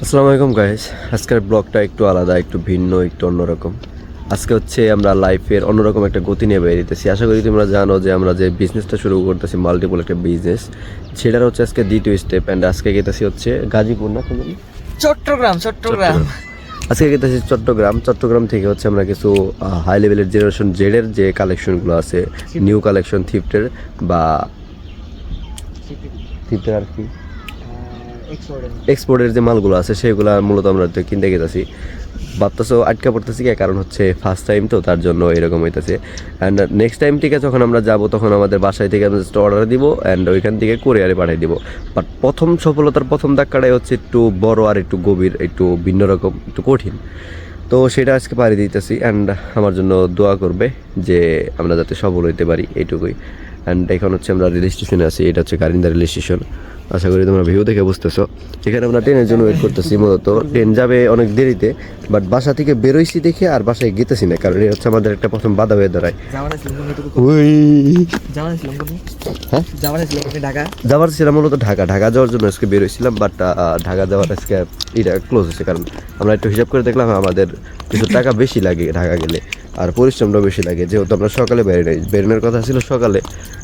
আসসালামু আলাইকুম গাইস, আজকের ব্লগটা একটু আলাদা, একটু ভিন্ন, একটু অন্যরকম। আজকে হচ্ছে আমরা লাইফের অন্যরকম একটা গতি নিয়ে বেরিয়েছি। আশা করি তোমরা জানো যে আমরা যে বিজনেসটা শুরু করতেছি, মাল্টিপল একটা বিজনেস, সেটার হচ্ছে আজকে দ্বিতীয় স্টেপ। অ্যান্ড আজকে গেতেছি হচ্ছে গাজীপুর, না চট্টগ্রাম। আজকে গেতেছি চট্টগ্রাম থেকে হচ্ছে আমরা কিছু হাই লেভেলের জেনারেশন জেডের যে কালেকশনগুলো আছে, নিউ কালেকশন থিফটের বা থিফটের আর কি এক্সপোর্টের যে মালগুলো আছে সেগুলো মূলত আমরা কিনতে গেতেছি। ভাবতেছো আটকা পড়তেছি কে, কারণ হচ্ছে ফার্স্ট টাইম তো, তার জন্য এরকম হইতেছে। অ্যান্ড নেক্সট টাইম থেকে যখন আমরা যাব তখন আমাদের বাসায় থেকে আমরা জাস্ট অর্ডার দিব অ্যান্ড ওইখান থেকে কোরিয়ারে পাঠিয়ে দিব। বাট প্রথম সফলতার প্রথম ধাক্কাটাই হচ্ছে একটু বড় আর একটু গভীর, একটু ভিন্ন রকম, একটু কঠিন। তো সেটা আজকে পাড়ি দিতেছি অ্যান্ড আমার জন্য দোয়া করবে যে আমরা যাতে সফল হইতে পারি, এইটুকুই। অ্যান্ড এখন হচ্ছে আমরা রেল স্টেশনে আছি, এটা হচ্ছে গারিন্দা রেল স্টেশন। আশা করি তোমরা ভিউ দেখে বুঝতেছো। এখানে আমরা ট্রেনের জন্য ওয়েট করতেছি। মূলত ট্রেন যাবে অনেক দেরিতে, বাট বাসা থেকে বেরোইছি দেখে আর বাসায় গেতেছি না, কারণ এটা হচ্ছে আমাদের একটা প্রথম বাধা হয়ে দাঁড়ায়। যাওয়ার ছিলাম মূলত ঢাকা যাওয়ার জন্য আজকে বেরোইছিলাম, বাট ঢাকা যাওয়ার আজকে এটা ক্লোজ হচ্ছে, কারণ আমরা একটু হিসাব করে দেখলাম আমাদের কিছু টাকা বেশি লাগে ঢাকা গেলে, আর পরিশ্রমটাও বেশি লাগে। যেহেতু আমরা সকালে বেরোনোর কথা ছিল সকালে,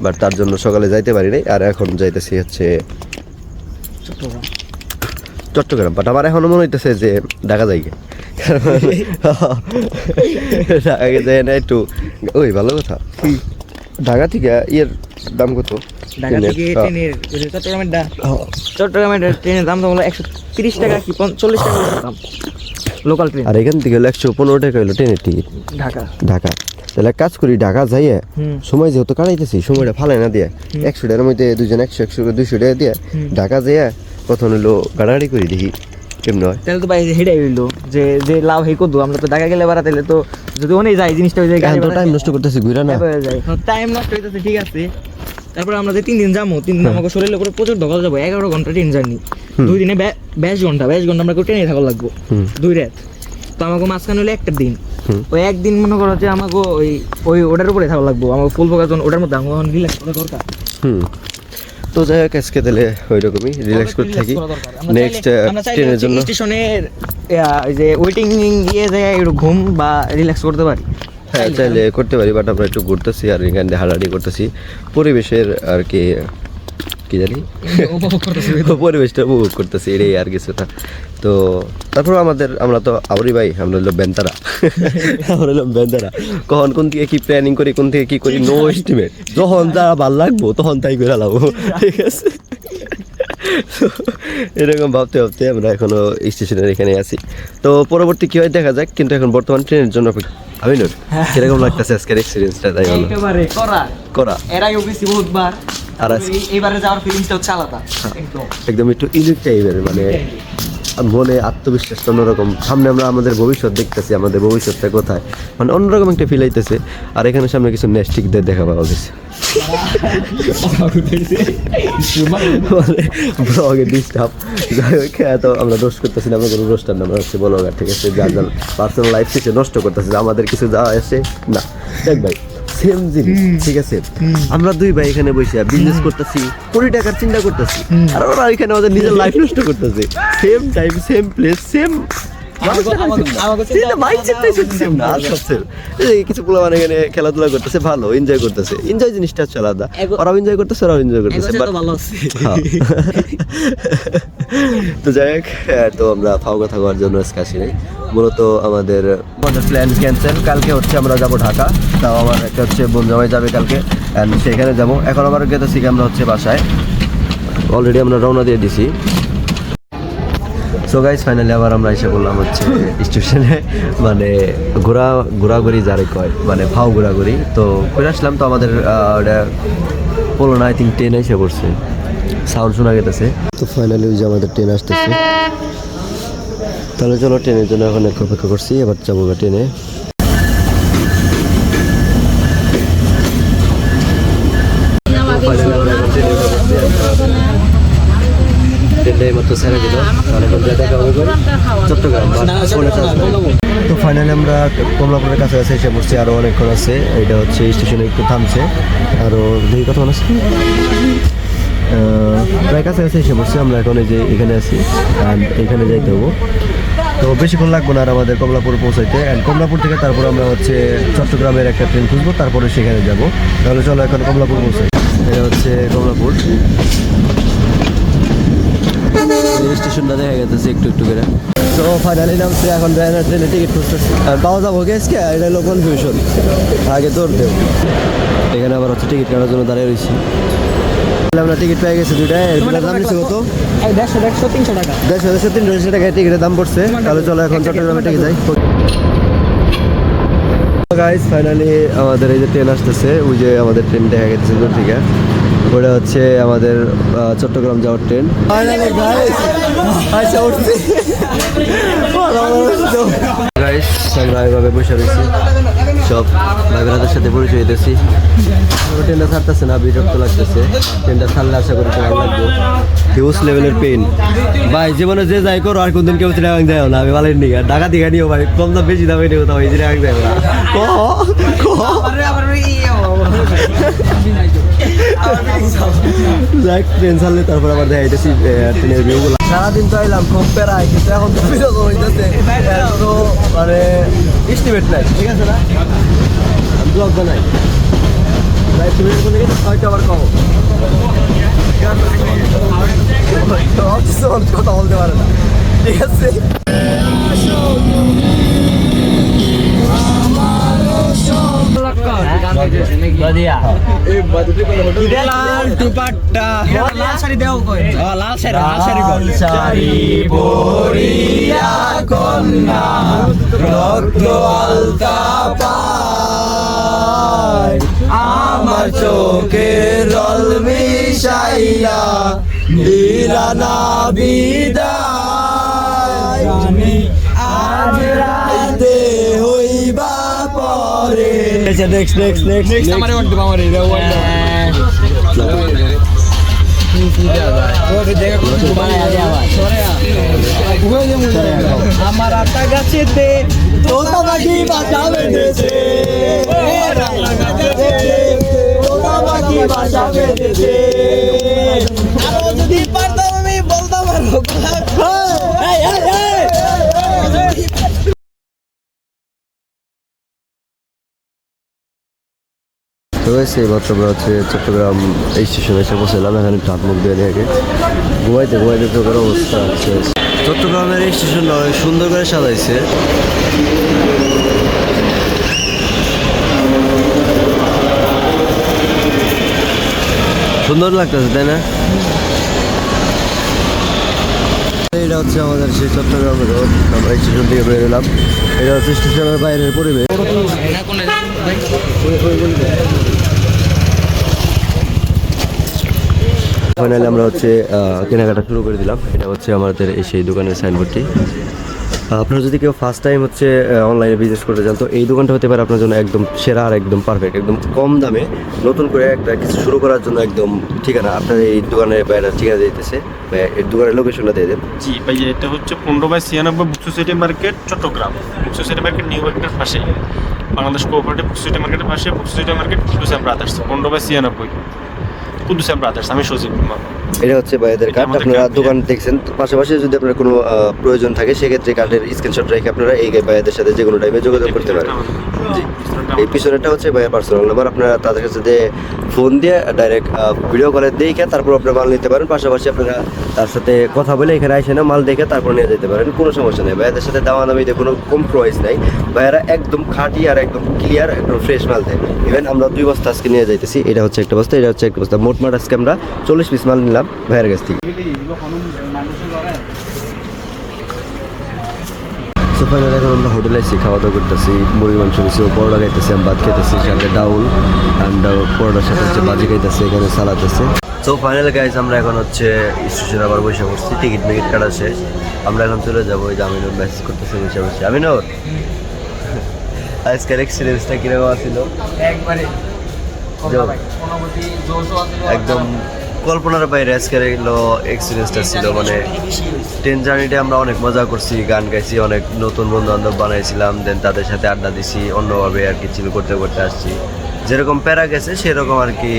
বাট তার জন্য সকালে যাইতে পারি নাই, আর এখন যাইতেছি হচ্ছে চট্টগ্রাম। বাট আমার এখনো মনে হইতেছে যে ঢাকা যাই, ঢাকা যায় না একটু। ওই ভালো কথা, ঢাকা থেকে ইয়ের দাম কত? চট্টগ্রামের ট্রেনের দাম তো 130 টাকা কি 40 টাকা দাম লোকাল ট্রেন। আর এখান থেকে হলো 115 টাকা হলো ট্রেনের টিকিট ঢাকা। তাহলে কাজ করি, ঢাকা যাইয়ে সময় যেহেতু কাটাইতেছি, সময়টা ফালাই না দিয়ে 100 টাকার মধ্যে দুজন 100 200 টাকা দিয়ে ঢাকা যাইয়া প্রথম হলো গাড়াগাড়ি করি, দেখি কেমন হয়। তাহলে তো ভাই হেডাই হইলো যে লাভ হে করবো। আমরা তো ঢাকা গেলে বাড়াতে তো যদি অনেক যাই জিনিসটা হয়ে যায়, টাইম নষ্ট করতেছি, ঘুরা না টাইম নষ্ট হইতেছে, ঠিক আছে। তারপরে আমরা যে 3 দিন যাবো, 3 দিন আমাকে শরীরের উপরে প্রচুর ধকল যাবো। 11 ঘন্টা ট্রেন জার্নি, 2 দিনে 22 ঘন্টা আমরা ট্রেনে থাকা লাগবো 2 রাত। তো আমাকে মাঝখানে হলো একটা দিন, ওই একদিন মনে করো যে আমাকে ওই ওটার উপরে থাকা লাগবো, আমাকে ফুল ফোকাস ওটার মধ্যে আমাকে রিল্যাক্স করা দরকার। তো যাই হোক, আজকে তাহলে ওই রকমই রিল্যাক্স করতে থাকি। নেক্সট ট্রেনের জন্য স্টেশনের যে ওয়েটিং জায়গায় একটু ঘুম বা রিল্যাক্স করতে পারি। হ্যাঁ, চাইলে করতে পারি, বাট আমরা একটু ঘুরতেছি আর এখান থেকে হাঁটাহাঁটি করতেছি, পরিবেশের আর কি জানি পরিবেশটা উপভোগ করতেছি, এটাই আর কিছু না। তো তারপর আমরা তো আবরি ভাই, আমরা হলো বেন্তারা, কখন কোন থেকে কি প্ল্যানিং করি, কোন থেকে কি করি, নো এস্টিমেট। যখন যা ভালো লাগবো তখন তাই করে লাগবো, ঠিক আছে। এরকম ভাবতে আমরা এখনো স্টেশনের এখানে আছি। তো পরবর্তী কি হয় দেখা যাক, কিন্তু এখন বর্তমান ট্রেনের জন্য আমি নয় কিরকম লাগতেছে আজকের এক্সপিরিয়েন্সটা, তাই হলো করা এরাই অফিসে বহুতবার, আর এইবারে যাওয়ার ফিলিংসটা হচ্ছে আলাদা, একদম একটু ইউনিক টাইপের, মানে মনে আত্মবিশ্বাস অন্যরকম। সামনে আমরা আমাদের ভবিষ্যৎ দেখতেছি, আমাদের ভবিষ্যৎটা কোথায়, মানে অন্যরকম একটা ফিল হইতেছে। আর এখানে সামনে কিছু নেস্টিকদের দেখা পাওয়া গেছে, ব্লগে ডিস্টার্ব। যাই হোক, তো আমরা রোস্ট করতেছি না, আমরা কোনো রোস্টার না, আমরা হচ্ছে ব্লগার, ঠিক আছে। যার যার পার্সোনাল লাইফ শেষে নষ্ট করতেছে, আমাদের কিছু যাওয়া আসে না। দেখ ভাই, সেম জিনিস, ঠিক আছে। আমরা দুই ভাই এখানে বসে বিজনেস করতেছি, কোটি টাকার চিন্তা করতেছি, আর ওরা এখানে আমাদের নিজের লাইফ নষ্ট করতেছে। Same time, same place, same কিছু পোলা মানে এখানে খেলাধুলা করতেছে, ভালো এনজয় করতেছে। এনজয় জিনিসটা হচ্ছে আলাদা, ওরাও এনজয় করতেছে, ওরাও এনজয় করতেছে। তো যাই হোক, তো আমরা ফাও কথা হওয়ার জন্য আজকে আসি নাই। মূলত আমাদের প্ল্যান ক্যান্সেল। কালকে হচ্ছে আমরা যাবো ঢাকা, তাও আমার একটা হচ্ছে বোন জামাই যাবে কালকে, অ্যান্ড সেখানে যাবো। এখন আমার গেতেছি আমরা হচ্ছে বাসায়, অলরেডি আমরা রওনা দিয়ে দিছি। সো গাইস, ফাইনালি আবার আমরা এসে বললাম হচ্ছে স্টেশনে, মানে ঘোরাঘুরি যারে কয়, মানে ফাও ঘোরাঘুরি। তো করে আসলাম, তো আমাদের ওটা বলো না, আই থিঙ্ক ট্রেন এসে পড়ছে, সাউন্ড শোনা গেতেছে। তো ফাইনালি ওই যে আমাদের ট্রেন আসতেছে। তাহলে চলো, ট্রেনের জন্য এখন অপেক্ষা করছি, এবার যাবো ট্রেনে। চট্টগ্রাম। তো ফাইনালি আমরা কমলাপুরের কাছাকাছি এসে পড়ছি, আরও অনেকক্ষণ আছে। এটা হচ্ছে স্টেশনে একটু থামছে, আরও দুই কথা আছে। প্রায় কাছাকাছি এসে বসছি আমরা এখন, এই যে এখানে আছি অ্যান্ড এখানে যাইতে হবো। তো বেশিক্ষণ লাগবে না আর আমাদের কমলাপুর পৌঁছাইতে, অ্যান্ড কমলাপুর থেকে তারপর আমরা হচ্ছে চট্টগ্রামের একটা ট্রেন খুঁজবো, তারপরে সেখানে যাব। তাহলে চলো এখন কমলাপুর পৌঁছাই। এটা হচ্ছে কমলাপুর স্টেশনটা দেখা গেছে একটু একটু করে। তো ফাইনালি নামছে, এখন ট্রেনের টিকিট খুঁজতেছি আর পাওয়া যাবো গেছকে, এটা হলো কনফিউশন, আগে তোর দেব। এখানে আবার হচ্ছে টিকিট কাটার জন্য দাঁড়িয়ে রয়েছি। আমরা টিকিট পেয়ে গেছি দুইটা, এটার দাম নিচ্ছে কত? 150-300 টাকা। 150-300 টাকায় টিকিটের দাম পড়ছে। তাহলে চলো এখন চট্টগ্রামে টিকিট যাই। গাইস ফাইনালি আমাদের এই যে ট্রেন আসতেছে, ওই যে আমাদের ট্রেন দেখা গেছে দূর থেকে, ওটা হচ্ছে আমাদের চট্টগ্রাম যাওয়ার ট্রেন। ফাইনালি গাইস আচ্ছা উঠছি গাইস, আমরা এভাবে বসে রয়েছি, সব ভাই বোনদের সাথে পরিচয় হইতেছি। ট্রেনটা ছাড়তেছে না, বিরক্ত লাগতেছে। ট্রেনটা ছাড়লে আশা করি ভালো লাগবে। হিউজ লেভেলের পেন ভাই, জীবনে যে যাই করো আর কোনদিন কেউ চিরাং যায় না। আমি ভালো নিয়ে টাকা দিঘা নিও ভাই, কম দাম বেশি দামে নিও, তাও এই চিরাং যায় না। ট্রেন ছাড়লে তারপর আবার দেখা যাইতেছি ট্রেনের ভিউগুলো। সারাদিন তো আইলাম খুব প্যারায়, কিন্তু এখন তো বিরক্ত হইতেছে, তো মানে এস্টিমেট নাই, ঠিক আছে না? ব্লগ বানাই হয়তো আবার কম কথা বলতে পারে না, ঠিক আছে? লাল দুপাট্টা, লাল শাড়ি দেও কই? লাল শাড়ি পরিয়া কন্যা রক্ত আলতা পায়, আমার চোখে রল মিশাইয়া দিলানা বিদায়, আজ রাতে হইবা পরে। নেক্সট আমারে ওয়ার্ড দিবা, আমারে ওয়ার্ড দাও। আমার আটা গাছেতে তোতা পাখি বাসা বেঁধেছে, তোতা পাখি বাসা বেঁধেছে। আরো যদি পারতাম আমি বলতাম আরো। তো সেই মাত্র আমরা হচ্ছে চট্টগ্রাম এই স্টেশনে এসে পৌঁছলাম। এখানে হাত মুখ দিয়ে আগে ঘুমাইতে চোখের অবস্থা আছে। চট্টগ্রামের এই স্টেশনটা অনেক সুন্দর করে সাজাইছে। সুন্দর লাগতেছে, তাই না? এটা হচ্ছে আমাদের সেই চট্টগ্রাম রোড। আমরা স্টেশন থেকে বের হলাম। এটা হচ্ছে স্টেশনের বাইরের পরিবেশ। ফাইনালি আমরা হচ্ছে কেনাকাটা শুরু করে দিলাম। এটা হচ্ছে আমাদের এই সেই দোকানের সাইনবোর্ডটি। আপনারা যদি কেউ ফার্স্ট টাইম হচ্ছে অনলাইনে বিজনেস করতে চান, তো এই দোকানটা হতে পারে আপনার জন্য একদম সেরা আর একদম পারফেক্ট, একদম কম দামে নতুন করে একটা কিছু শুরু করার জন্য একদম ঠিকানা। আপনার এই দোকানের বাইরে ঠিকানা দিতেছে, এই দোকানের লোকেশনটা দিয়ে দেন। জি ভাই, এটা হচ্ছে 15/96 বুকসো সিটি মার্কেট, চট্টগ্রাম। বুকসো সিটি মার্কেট নিউ মার্কেটের পাশে, বাংলাদেশ কোঅপারেটিভ বুকসো সিটি মার্কেটের পাশে বুকসো city market, Quddus brothers, 15/96 Quddus brothers. আমি সজীব। এটা হচ্ছে ভাইদের কার্ড। আপনারা দোকান দেখছেন, পাশাপাশি যদি আপনার কোনো প্রয়োজন থাকে সেক্ষেত্রে কার্ডের স্ক্রিনশট রেখে আপনারা এই ভাইদের সাথে যে কোনো টাইমে যোগাযোগ করতে পারেন। জি, এই পিছনেরটা হচ্ছে ভাইয়ের পার্সোনাল নাম্বার। আপনারা তাদের কাছে ফোন দিয়ে ডাইরেক্ট ভিডিও কলে দেখে তারপর আপনারা মাল নিতে পারেন। পাশাপাশি আপনারা তার সাথে কথা বলে এখানে আসে না মাল দেখে তারপর নিয়ে যেতে পারেন, কোনো সমস্যা নেই। ভাইয়াদের সাথে দামা দামিতে কোনো কম্প্রোমাইজ নাই। ভাইয়ারা একদম খাঁটি আর একদম ক্লিয়ার, একদম ফ্রেশ মাল দেয়। ইভেন আমরা 2 বস্তা আজকে নিয়ে যাইতেছি। এটা হচ্ছে একটা বস্তা, এটা হচ্ছে একটা বস্তা। মোটমাট আজকে আমরা 40 পিস মাল নিলাম ভাইয়ের কাছ থেকে। তো ফাইনালি এখন আমরা হোটেলে এসে খাওয়া দাওয়া করতেছি। মুরগি মাংস নিচ্ছি, পরোটা খাইতেছি, আমি ভাত খাইতেছি, সাথে ডাউল অ্যান্ড পরোটার সাথে হচ্ছে বাজি খাইতেছি, এখানে সালাদ আছে। তো ফাইনালি গাইজ আমরা এখন হচ্ছে স্টেশনে আবার বসে পড়ছি, টিকিট কাটা শেষ। আমরা এখন চলে যাবো। ওই যে আমিনুর মেসেজ করতেছে বসে বসে। আমিনুর, আজকের এক্সপিরিয়েন্সটা কিরকম ছিল? একদম কল্পনার বাইরে আজকের এগুলো এক্সপিরিয়েন্সটা ছিল। মানে ট্রেন জার্নিটা আমরা অনেক মজা করছি, গান গাইছি, অনেক নতুন বন্ধু বান্ধব বানাইছিলাম, দেন তাদের সাথে আড্ডা দিছি, অন্যভাবে আর কি চিল করতে করতে আসছি। যেরকম প্যারা গেছে সেরকম আর কি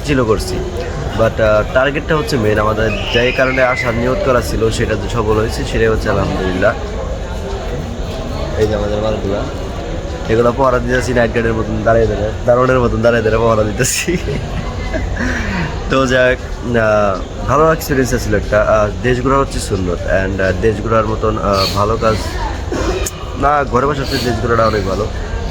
চিল করছি। বাট টার্গেটটা হচ্ছে মেন, আমাদের যেই কারণে আসার নিয়ত করা ছিল সেটা যে সফল হয়েছে সেটাই হচ্ছে আলহামদুলিল্লাহ। এই যে আমাদের মালগুলা, এগুলো পহরা দিতেছি নাইট গার্ডের মতন দাঁড়িয়ে দারোয়ানের মতন দাঁড়িয়ে পহরা দিতেছি। তো যাক, ভালো এক্সপিরিয়েন্স ছিল একটা। দেশ ঘোরা হচ্ছে সুন্নত, অ্যান্ড দেশ ঘোরার মতন ভালো কাজ না, ঘরে বসে হচ্ছে দেশ ঘোরাটা অনেক ভালো।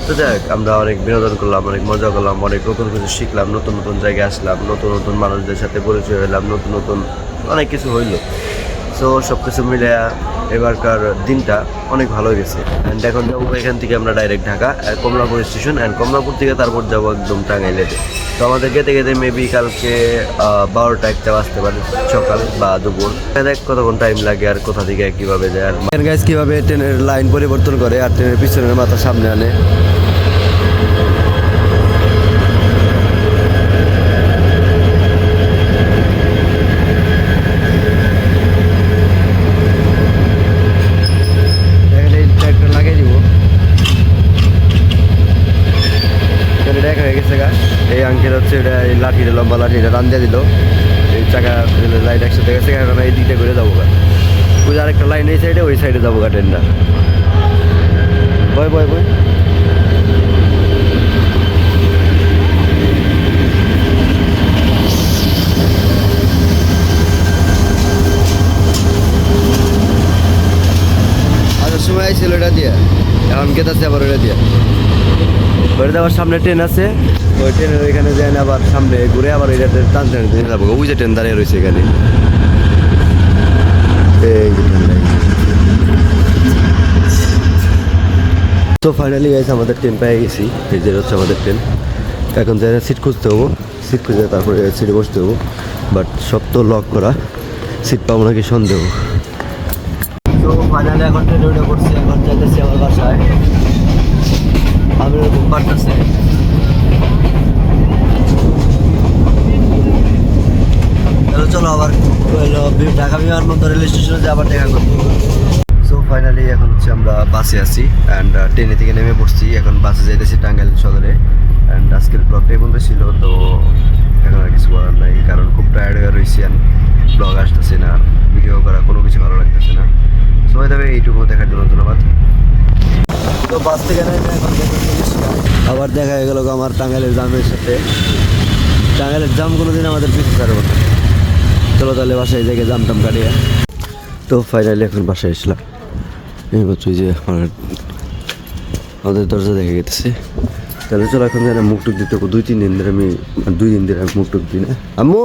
তো যাক, আমরা অনেক বিনোদন করলাম, অনেক মজা করলাম, অনেক নতুন কিছু শিখলাম, নতুন নতুন জায়গায় আসলাম, নতুন নতুন মানুষদের সাথে পরিচয় হলাম, নতুন নতুন অনেক কিছু হইলো। সো সব কিছু মিলে এবারকার দিনটা অনেক ভালো গেছে। অ্যান্ড এখন যাবো এখান থেকে আমরা direct Dhaka Kamalapur station, and Kamalapur থেকে তারপর যাবো একদম টাঙ্গাইলেতে। তো আমাদের গেতে গেতে মেবি কালকে 12টা-1টা বাজতে পারে, সকাল বা দুপুর। দেখ কতক্ষণ টাইম লাগে আর কোথা থেকে কীভাবে যায়। আর গাইজ কীভাবে ট্রেনের লাইন পরিবর্তন করে আর ট্রেনের পিছনের মাথা সামনে আনে। এই আঙ্কেল হচ্ছে এটা, এই লাঠিটা লম্বা লাঠিটা রান দিয়ে দিল, এই চাকা লাইট একসাথে গেছে, এখন এই দিকটা করে যাবো গা। ওই আরেকটা লাইন এই সাইডে, ওই সাইডে যাবো গা ট্রেনটা। বয় বয় বয়। আচ্ছা, সময় ছিল এটা দিয়ে, এখন গেতাছে আবার ওটা দিয়ে। ওইটা আবার সামনে ট্রেন আছে, ওই ট্রেনের ওইখানে যায় না, আবার সামনে ঘুরে আবার ওইটা টান টান যাবো। ওই যে ট্রেন দাঁড়িয়ে রয়েছে এখানে, এই যে ট্রেন দাঁড়িয়ে। তো ফাইনালি গাইছে আমাদের ট্রেন পেয়ে গেছি। এই যে হচ্ছে আমাদের ট্রেন। এখন যাই সিট খুঁজতে হবো, সিট খুঁজে তারপরে সিটে বসতে হবো। বাট সব তো লক করা, সিট পাবো নাকি সন্দেহ। তো ফাইনালি এখন ট্রেনে উঠে পড়ছি, এখন যাইতেছি আমার বাসায়। আমি ঘুম পাড়তেছে। চলো আবার ঢাকা বিমানবন্দর রেল স্টেশনে যে আবার দেখা করবো। সো ফাইনালি এখন হচ্ছে আমরা বাসে আছি, অ্যান্ড ট্রেনে থেকে নেমে পড়ছি। এখন বাসে যাইতেছি টাঙ্গাইল সদরে। অ্যান্ড আজকের ব্লগটা এই পর্যন্ত ছিল। তো এখন আর কিছু বলার নাই, কারণ খুব টায়ার্ড হয়ে রয়েছি, অ্যান্ড ব্লগ আসতেছে না, ভিডিও করা কোনো কিছু ভালো লাগতেছে না। সবাই তবে এইটুকু দেখার জন্য ধন্যবাদ। তো বাস থেকে আবার দেখা হয়ে গেল আমার টাঙ্গাইলের জামের সাথে। টাঙ্গাইলের জাম কোনোদিন আমাদের পিছু ছাড়বো না। চলো তাহলে বাসায় থেকে জাম টাম কাটিয়ে। তো ফাইনালি এখন বাসায় আসলাম। এই বছর যে আমাদের দরজা দেখে গেছে। তাহলে চলো এখন যেন মুখ টুক দিতে 2-3 দিন ধরে, আমি 2 দিন ধরে মুখ টুক দিই না। আম্মু